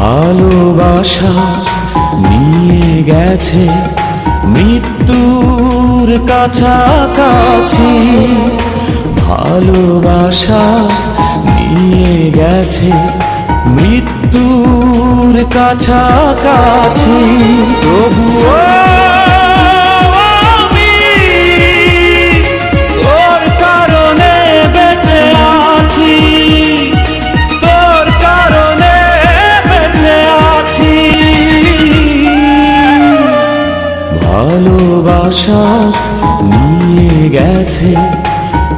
ভালোবাসা নিয়ে গেছে মৃত্যুর কাছাকাছি, ভালোবাসা নিয়ে গেছে মৃত্যুর কাছাকাছি। তবুও আমি তোর কারণে বেঁচে আছি, তোর কারণে বেঁচে আছি। ভালোবাসা নিয়ে গেছে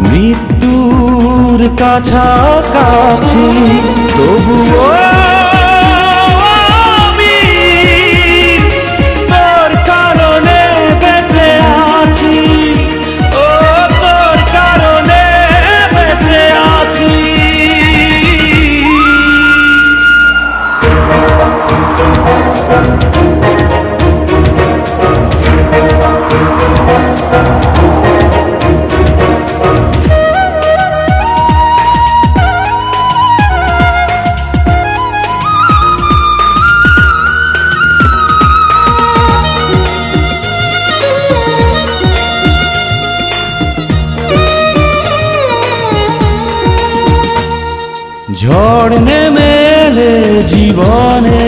মৃত্যুর কাছাকাছি, তবুও আমি তোর কারণে বেঁচে আছি, ও তোর কারণে বেঁচে আছি। ঝড় নেমে এলে জীবনে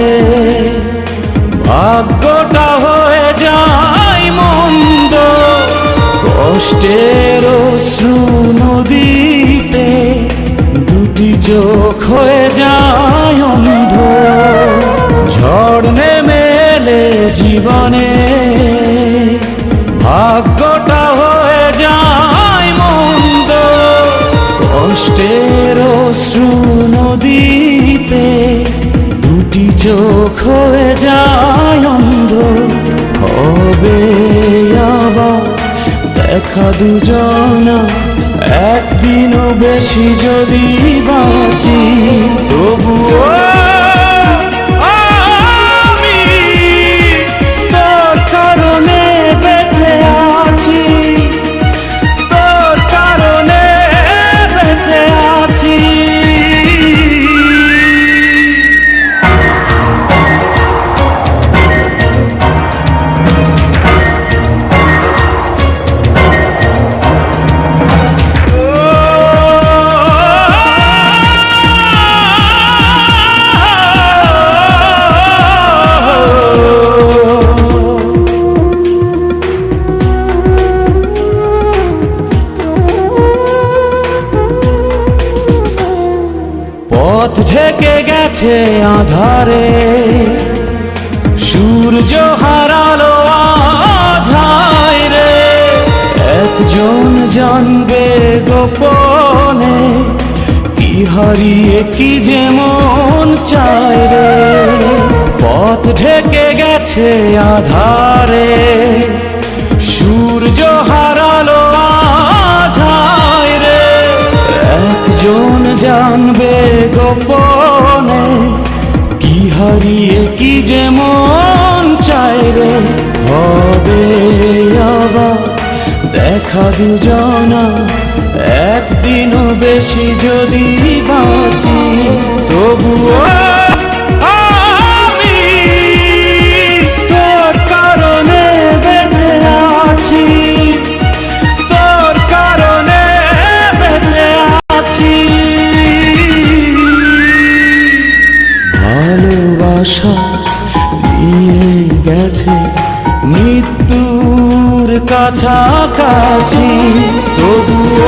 ভাগ্যটা হয়ে যায় মন্দ, কষ্টের অশ্রু নদীতে দুটি চোখ হয়ে যায় অন্ধ। ঝড় নেমে এলে জীবনে ভাগ্যটা হয়ে যায় মন্দ, কষ্টের অশ্রু নদীতে দুটি চোখ হয়ে যায় অন্ধ। হবে আবার দেখা দুজনা একদিনও বেশি যদি বাঁচি, তবুও আমি তোর কারণে বেঁচে আছি, তোর কারণে বেঁচে আছি। পথ ঢেকে গেছে আধারে, সূর্য হারালো আজ হায় রে। একজন জানবে গোপনে কি হারিয়ে কি যে মন চায় রে। পথ ঢেকে গেছে আধারে, সূর্য হারালো আজ হায় রে। একজন জানবে গোপনে কি হারিয়ে কি যে মন চায় রে। হবে আবার দেখা দুজনা একদিনও বেশি যদি বাঁচি, তবুও আমি তোর কারণে বেঁচে আছি, তোর কারণে বেঁচে আছি। ভালোবাসা নিয়ে গেছে মৃত্যুর কাছাকাছি, তবুও